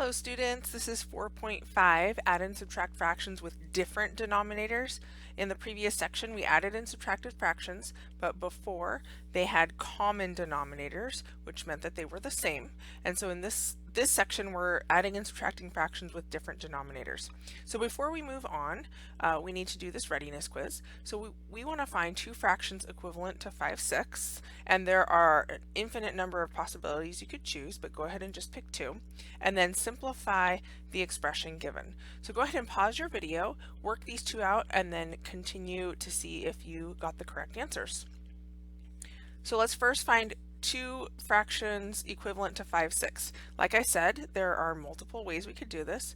Hello students, this is 4.5, add and subtract fractions with different denominators. In the previous section we added and subtracted fractions, but before they had common denominators, which meant that they were the same. And so in this section we're adding and subtracting fractions with different denominators. So before we move on, we need to do this readiness quiz. So we want to find two fractions equivalent to 5/6, and there are an infinite number of possibilities you could choose, but go ahead and just pick two, and then simplify the expression given. So go ahead and pause your video, work these two out, and then continue to see if you got the correct answers. So let's first find two fractions equivalent to 5/6. Like I said, there are multiple ways we could do this.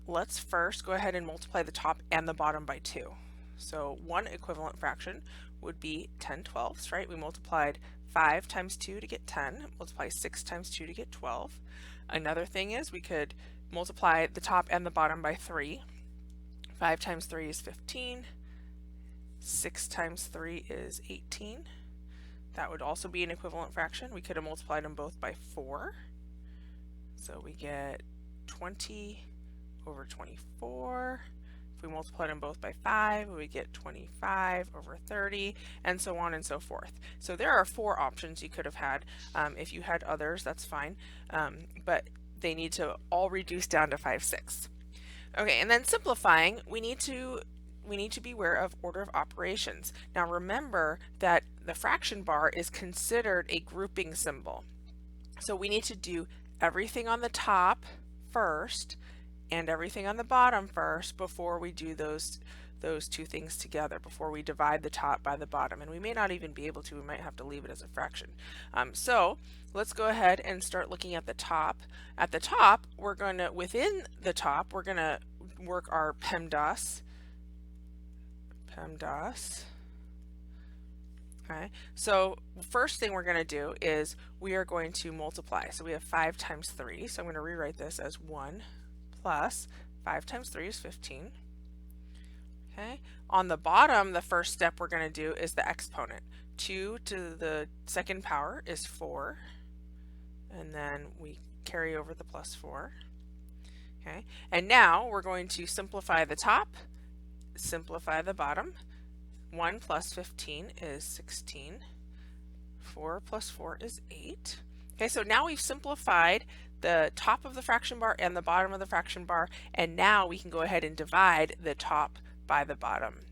Let's first go ahead and multiply the top and the bottom by 2. So one equivalent fraction would be 10/12, right? We multiplied 5 times 2 to get 10, multiply 6 times 2 to get 12. Another thing is we could multiply the top and the bottom by 3. 5 times 3 is 15. 6 times 3 is 18. That would also be an equivalent fraction. We could have multiplied them both by 4. So we get 20 over 24. If we multiply them both by 5, we get 25 over 30, and so on and so forth. So there are 4 options you could have had. If you had others, that's fine, but they need to all reduce down to 5/6. Okay, and then simplifying, we need to be aware of order of operations. Now remember that the fraction bar is considered a grouping symbol. So we need to do everything on the top first and everything on the bottom first before we do those two things together, before we divide the top by the bottom. And we may not even be able to, we might have to leave it as a fraction. So let's go ahead and start looking at the top. At the top, within the top, we're gonna work our PEMDAS. Okay, so first thing we're going to do is we are going to multiply. So we have 5 times 3, so I'm going to rewrite this as 1 plus 5 times 3 is 15. Okay, on the bottom, the first step we're going to do is the exponent. 2 to the second power is 4, and then we carry over the plus 4. Okay, and now we're going to simplify the top, simplify the bottom. 1 plus 15 is 16. 4 plus 4 is 8. Okay, so now we've simplified the top of the fraction bar and the bottom of the fraction bar, and now we can go ahead and divide the top by the bottom.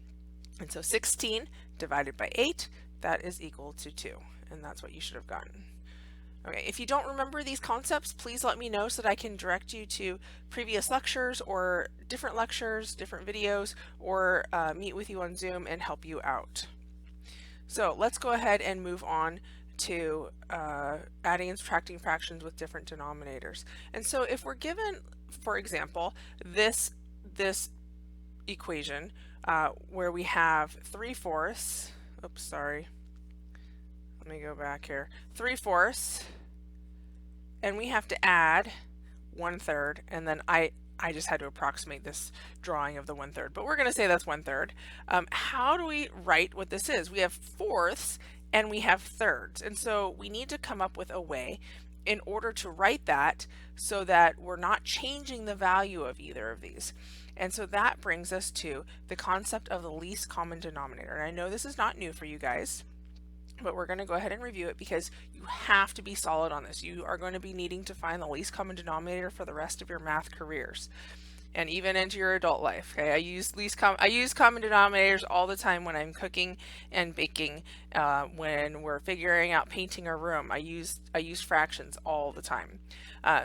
And so 16 divided by 8, that is equal to 2, and that's what you should have gotten. Okay, if you don't remember these concepts, please let me know so that I can direct you to previous lectures or different lectures, different videos, or meet with you on Zoom and help you out. So let's go ahead and move on to adding and subtracting fractions with different denominators. And so if we're given, for example, this equation where we have 3/4, oops, sorry. Let me go back here. 3/4, and we have to add 1/3, and then I just had to approximate this drawing of the 1/3, but we're going to say that's 1/3. How do we write what this is? We have fourths and we have thirds, and so we need to come up with a way in order to write that so that we're not changing the value of either of these. And so that brings us to the concept of the least common denominator. And I know this is not new for you guys, but we're going to go ahead and review it because you have to be solid on this. You are going to be needing to find the least common denominator for the rest of your math careers and even into your adult life. Okay, I use common denominators all the time when I'm cooking and baking. When we're figuring out painting a room, I use fractions all the time.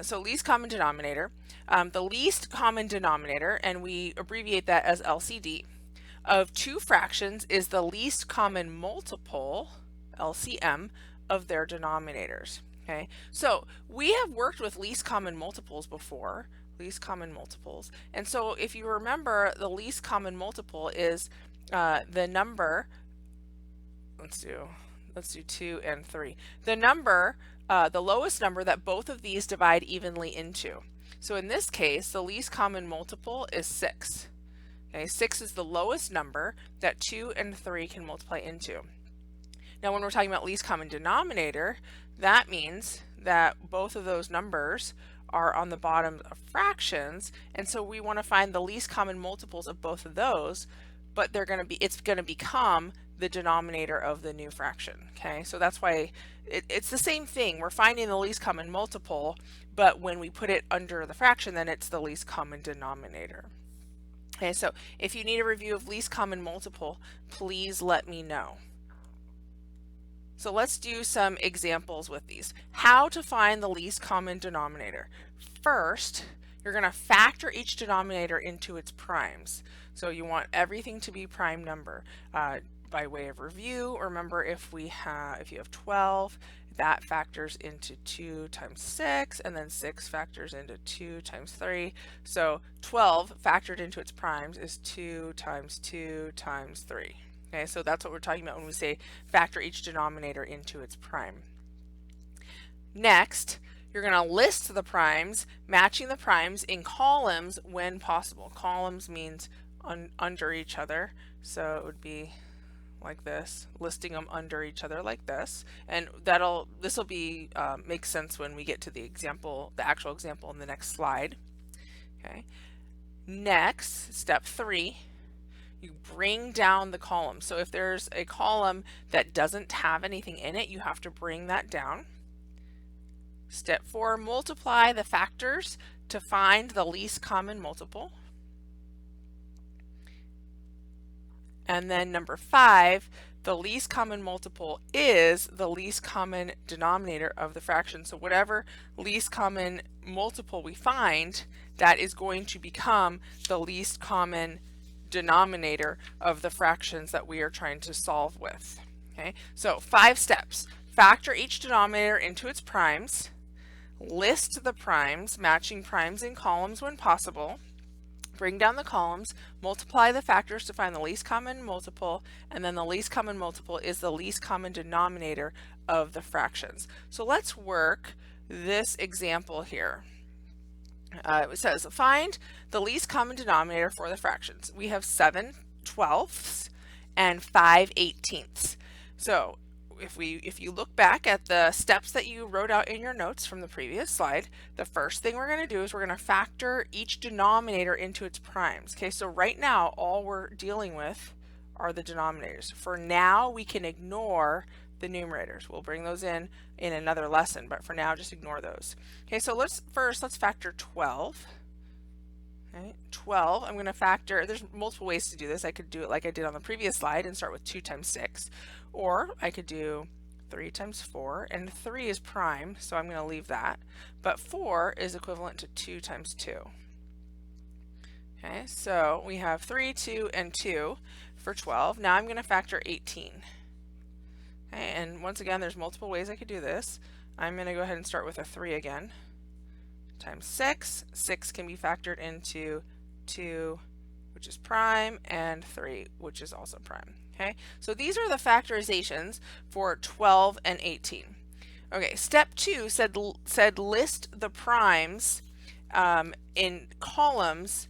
So least common denominator, the least common denominator, and we abbreviate that as LCD, of two fractions is the least common multiple, LCM, of their denominators. Okay, so we have worked with least common multiples before, and so if you remember, the least common multiple is the number, let's do 2 and 3, the number, the lowest number that both of these divide evenly into. So in this case, the least common multiple is 6. Okay, 6 is the lowest number that 2 and 3 can multiply into. Now when we're talking about least common denominator, that means that both of those numbers are on the bottom of fractions, and so we want to find the least common multiples of both of those, but it's going to become the denominator of the new fraction. Okay, so that's why it's the same thing. We're finding the least common multiple, but when we put it under the fraction, then it's the least common denominator. Okay, so if you need a review of least common multiple, please let me know. So let's do some examples with these. How to find the least common denominator. First, you're going to factor each denominator into its primes. So you want everything to be prime number. By way of review, remember if you have 12, that factors into 2 times 6, and then 6 factors into 2 times 3. So 12 factored into its primes is 2 times 2 times 3. Okay, so that's what we're talking about when we say factor each denominator into its prime. Next, you're going to list the primes, matching the primes in columns when possible. Columns means under each other, so it would be like this, listing them under each other like this, and this will be make sense when we get to the actual example in the next slide. Okay. Next, step 3, you bring down the column. So if there's a column that doesn't have anything in it, you have to bring that down. Step 4, multiply the factors to find the least common multiple. And then number 5, the least common multiple is the least common denominator of the fraction. So whatever least common multiple we find, that is going to become the least common denominator of the fractions that we are trying to solve with. Okay, so 5 steps. Factor each denominator into its primes, list the primes, matching primes in columns when possible, bring down the columns, multiply the factors to find the least common multiple, and then the least common multiple is the least common denominator of the fractions. So let's work this example here. It says find the least common denominator for the fractions. We have 7 twelfths and 5 18ths. So if you look back at the steps that you wrote out in your notes from the previous slide, the first thing we're going to do is we're going to factor each denominator into its primes. Okay, so right now all we're dealing with are the denominators. For now we can ignore the numerators. We'll bring those in another lesson, but for now just ignore those. Okay, so let's factor 12. Okay, 12, I'm going to factor, there's multiple ways to do this. I could do it like I did on the previous slide and start with 2 times 6, or I could do 3 times 4, and 3 is prime, so I'm going to leave that, but 4 is equivalent to 2 times 2. Okay, so we have 3, 2, and 2 for 12. Now I'm going to factor 18. Okay, and once again, there's multiple ways I could do this. I'm going to go ahead and start with a 3 again. Times 6. 6 can be factored into 2, which is prime, and 3, which is also prime. Okay, so these are the factorizations for 12 and 18. Okay, step 2 said list the primes in columns.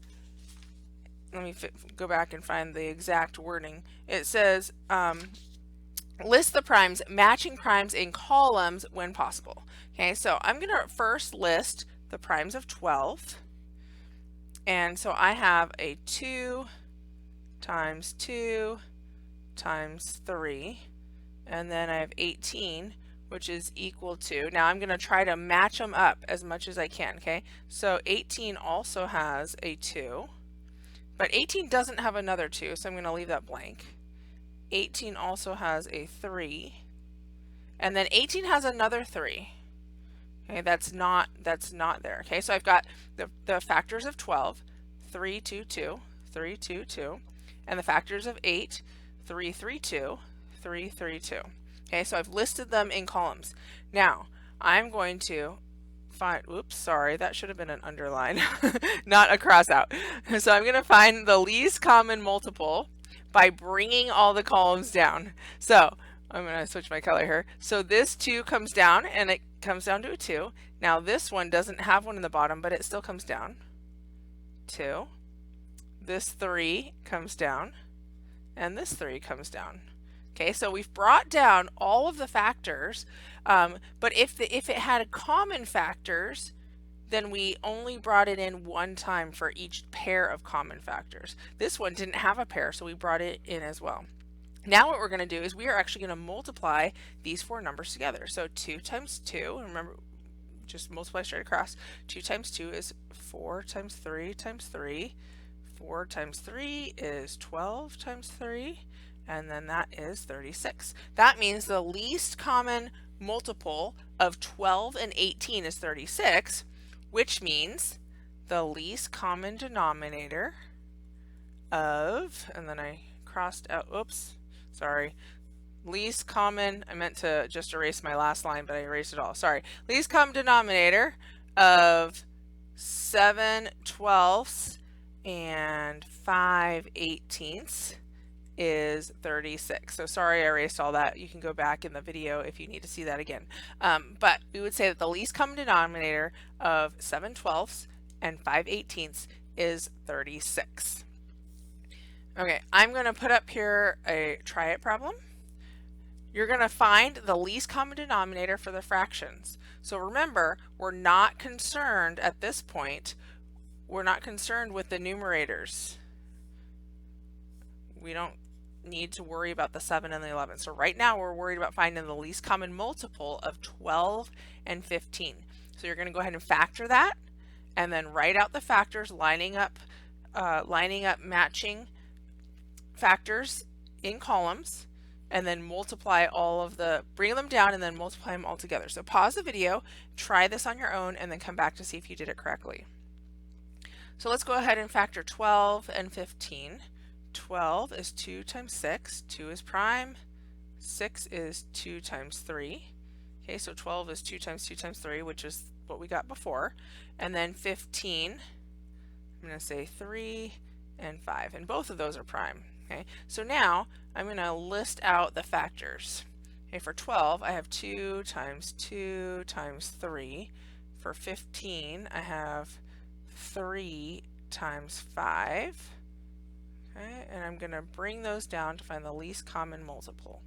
Let me go back and find the exact wording. It says list the primes, matching primes in columns when possible. Okay, so I'm going to first list the primes of 12, and so I have a 2 times 2 times 3, and then I have 18, which is equal to, now I'm going to try to match them up as much as I can. Okay, so 18 also has a 2, but 18 doesn't have another 2, so I'm going to leave that blank. 18 also has a 3, and then 18 has another 3. Okay, that's not there. Okay, so I've got the factors of 12, 3, 2, 2, 3, 2, 2, and the factors of 8, 3, 3, 2, 3, 3, 2. Okay, so I've listed them in columns. Now I'm going to find, oops, sorry, that should have been an underline, not a cross out. So I'm going to find the least common multiple by bringing all the columns down. So I'm going to switch my color here. So this 2 comes down, and it comes down to a 2. Now this one doesn't have one in the bottom, but it still comes down. 2. This 3 comes down, and this 3 comes down. Okay, so we've brought down all of the factors, but if it had common factors, then we only brought it in one time for each pair of common factors. This one didn't have a pair, so we brought it in as well. Now what we're going to do is we are actually going to multiply these four numbers together. So 2 times 2, remember, just multiply straight across. 2 times 2 is 4 times 3 times 3. 4 times 3 is 12 times 3, and then that is 36. That means the least common multiple of 12 and 18 is 36, which means the least common denominator of, and then I crossed out, oops, sorry, least common, I meant to just erase my last line, but I erased it all, sorry. Least common denominator of 7/12 and 5/18 is 36. So sorry I erased all that. You can go back in the video if you need to see that again. But we would say that the least common denominator of 7/12 and 5/18 is 36. Okay, I'm going to put up here a try it problem. You're going to find the least common denominator for the fractions. So remember, we're not concerned at this point, we're not concerned with the numerators. We don't need to worry about the 7 and the 11. So right now we're worried about finding the least common multiple of 12 and 15. So you're going to go ahead and factor that, and then write out the factors, lining up matching factors in columns, and then multiply bring them down and then multiply them all together. So pause the video, try this on your own, and then come back to see if you did it correctly. So let's go ahead and factor 12 and 15. 12 is 2 times 6, 2 is prime, 6 is 2 times 3. Okay, so 12 is 2 times 2 times 3, which is what we got before. And then 15, I'm going to say 3 and 5, and both of those are prime. Okay, so now I'm going to list out the factors. Okay, for 12, I have 2 times 2 times 3. For 15, I have 3 times 5. Okay, and I'm going to bring those down to find the least common multiple.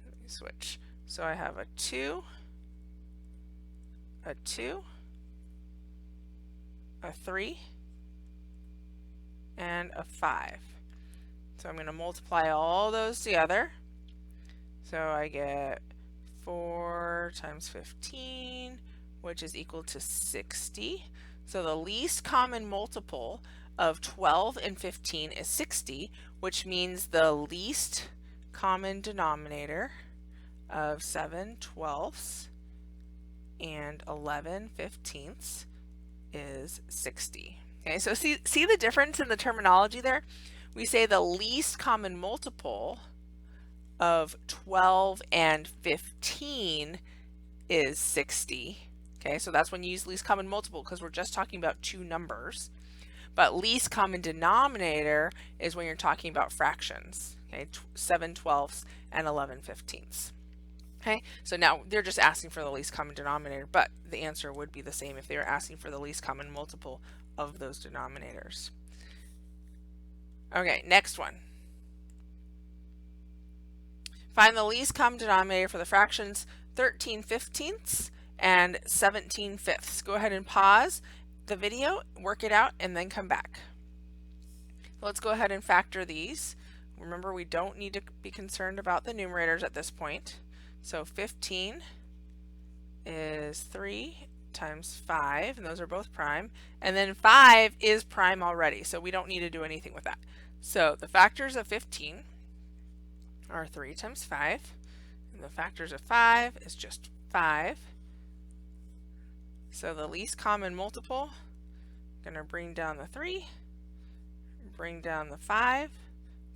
Let me switch. So I have a 2, a 2, a 3, and a 5. So I'm going to multiply all those together. So I get 4 times 15, which is equal to 60. So the least common multiple of 12 and 15 is 60, which means the least common denominator of 7/12 and 11/15 is 60. Okay, so see the difference in the terminology there? We say the least common multiple of 12 and 15 is 60. Okay, so that's when you use least common multiple, because we're just talking about two numbers. But least common denominator is when you're talking about fractions. Okay, 7/12 and 11/15. Okay, so now they're just asking for the least common denominator, but the answer would be the same if they were asking for the least common multiple of those denominators. Okay, next one. Find the least common denominator for the fractions 13/15 and 17/5. Go ahead and pause the video, work it out, and then come back. Let's go ahead and factor these. Remember, we don't need to be concerned about the numerators at this point. So 15 is 3 times 5, and those are both prime. And then 5 is prime already, so we don't need to do anything with that. So the factors of 15 are 3 times 5, and the factors of 5 is just 5. So the least common multiple, I'm going to bring down the 3, bring down the 5,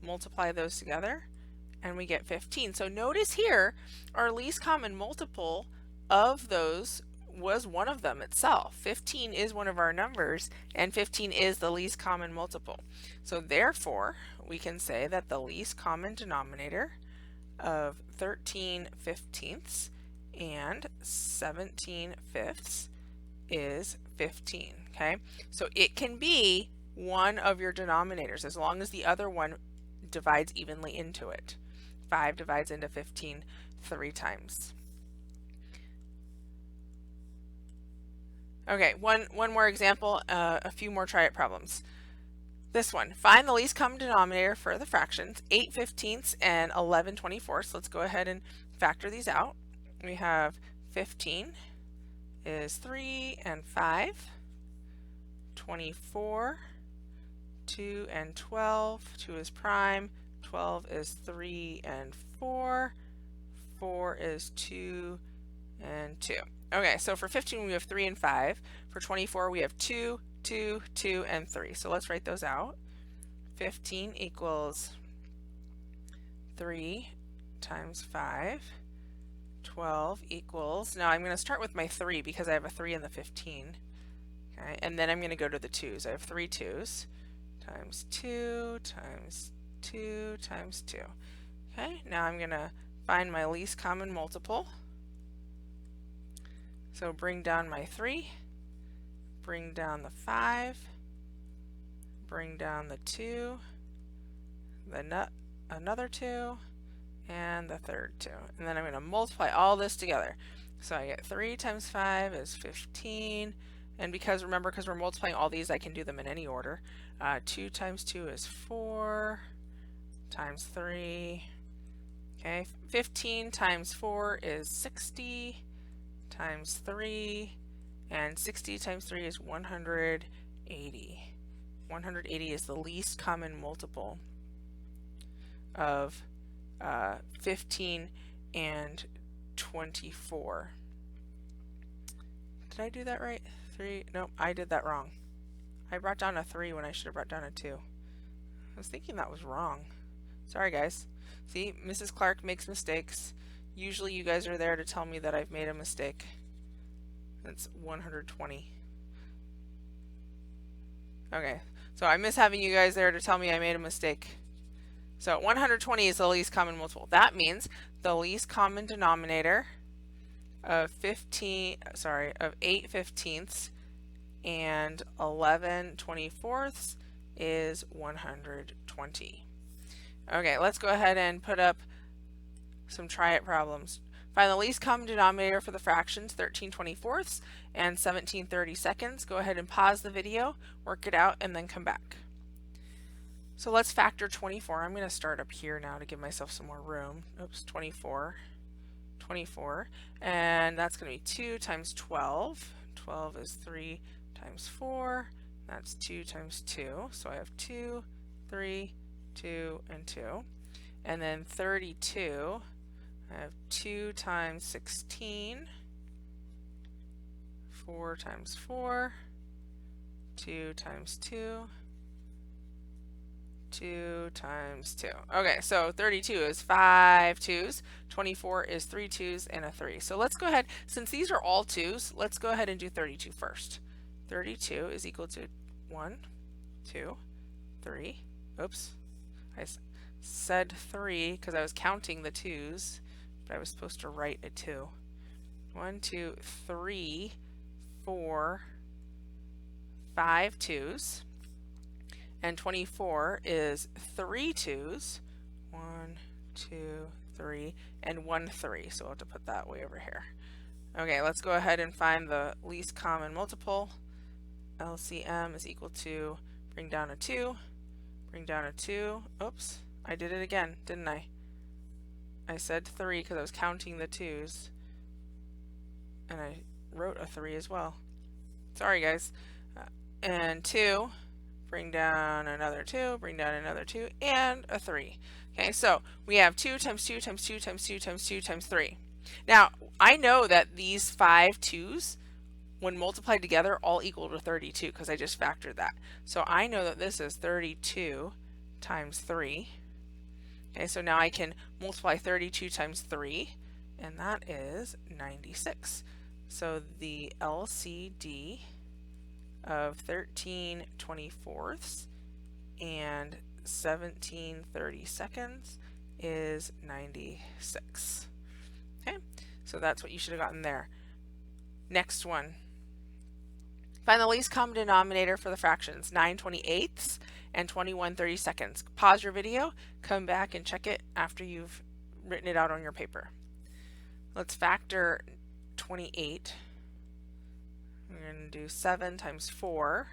multiply those together, and we get 15. So notice here, our least common multiple of those was one of them itself. 15 is one of our numbers, and 15 is the least common multiple. So therefore, we can say that the least common denominator of 13/15 and 17/5 is 15. Okay, so it can be one of your denominators as long as the other one divides evenly into it. 5 divides into 15 3 times. Okay, one more example, a few more try it problems. This one, find the least common denominator for the fractions 8/15 and 11/24. Let's go ahead and factor these out. We have 15 is 3 and 5, 24, 2 and 12, 2 is prime, 12 is 3 and 4, 4 is 2 and 2. Okay, so for 15 we have 3 and 5. For 24 we have 2, 2, 2, and 3. So let's write those out. 15 equals 3 times 5. 12 equals, now I'm going to start with my 3 because I have a 3 in the 15. Okay, and then I'm going to go to the 2's. I have 3 2's times 2 times 2 times 2. Okay, now I'm going to find my least common multiple. So bring down my 3, bring down the 5, bring down the 2, another 2, and the third 2. And then I'm going to multiply all this together. So I get 3 times 5 is 15. And remember, because we're multiplying all these, I can do them in any order. 2 times 2 is 4 times 3. Okay, 15 times 4 is 60 times 3. And 60 times 3 is 180. 180 is the least common multiple of 15 and 24. Did I do that right? 3? Nope, I did that wrong. I brought down a 3 when I should have brought down a 2. I was thinking that was wrong. Sorry guys. See, Mrs. Clark makes mistakes. Usually you guys are there to tell me that I've made a mistake. That's 120. Okay, so I miss having you guys there to tell me I made a mistake. So 120 is the least common multiple. That means the least common denominator of 8/15 and 11/24 is 120. Okay, let's go ahead and put up some try it problems. Find the least common denominator for the fractions 13/24 and 17/32. Go ahead and pause the video, work it out, and then come back. So let's factor 24. I'm going to start up here now to give myself some more room. Oops, 24, and that's going to be 2 times 12. 12 is 3 times 4. That's 2 times 2. So I have 2, 3, 2, and 2. And then 32, I have 2 times 16, 4 times 4, 2 times 2, 2 times 2. Okay, so 32 is 5 2's, 24 is 3 2's, and a 3. So let's go ahead, since these are all 2's, let's go ahead and do 32 first. 32 is equal to 1, 2, 3. Oops, I said 3 because I was counting the 2's, but I was supposed to write a 2. 1, 2, 3, 4, 5 2's. And 24 is 3 2's, 1, 2, 3, and 1 3. So I'll have to put that way over here. Okay, let's go ahead and find the least common multiple. LCM is equal to, bring down a 2, bring down a 2. Oops, I did it again, didn't I? I said 3 because I was counting the 2's. And I wrote a 3 as well. Sorry guys. And 2. Bring down another 2, bring down another 2, and a 3. Okay, so we have 2 times 2 times 2 times 2 times 2 times 3. Now, I know that these 5 2's, when multiplied together, all equal to 32 because I just factored that. So I know that this is 32 times 3. Okay, so now I can multiply 32 times 3, and that is 96. So the LCD of 13/24 and 17/32 is 96. Okay, so that's what you should have gotten there. Next one. Find the least common denominator for the fractions 9/28 and 21/32. Pause your video, come back and check it after you've written it out on your paper. Let's factor 28. We're going to do 7 times 4,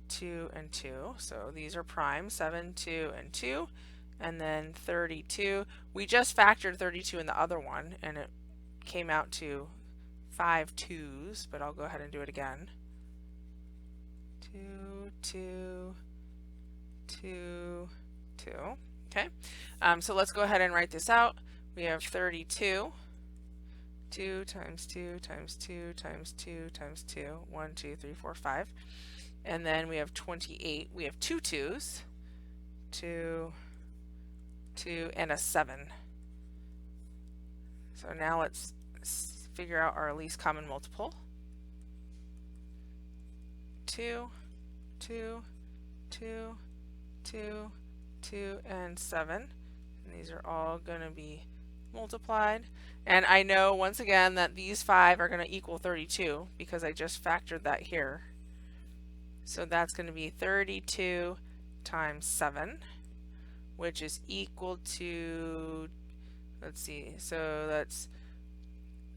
2 and 2. So these are prime, 7, 2, and 2. And then 32. We just factored 32 in the other one, and it came out to 5 2s, but I'll go ahead and do it again. 2, 2, 2, 2. Okay, so let's go ahead and write this out. We have 32. 2 times 2 times 2 times 2 times 2. 1, 2, 3, 4, 5. And then we have 28. We have 2 2s. 2, 2, and a 7. So now let's figure out our least common multiple. 2, 2, 2, 2, 2, and 7. And these are all going to be multiplied. And I know once again that these 5 are going to equal 32 because I just factored that here. So that's going to be 32 times 7, which is equal to, let's see, so that's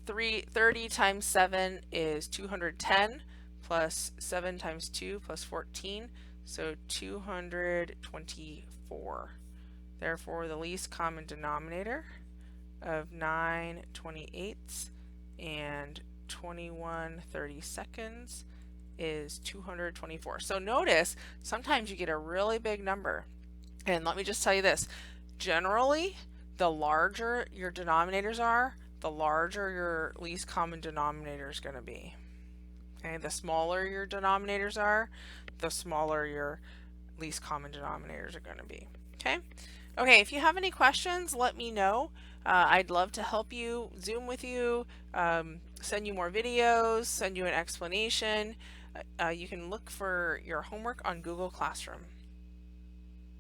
30 times 7 is 210 plus 7 times 2 plus 14, so 224. Therefore, the least common denominator of 9/28 and 21/32 is 224. So notice, sometimes you get a really big number. And let me just tell you this. Generally, the larger your denominators are, the larger your least common denominator is going to be. Okay, the smaller your denominators are, the smaller your least common denominators are going to be. Okay? Okay, if you have any questions, let me know. I'd love to help you, Zoom with you, send you more videos, send you an explanation. You can look for your homework on Google Classroom.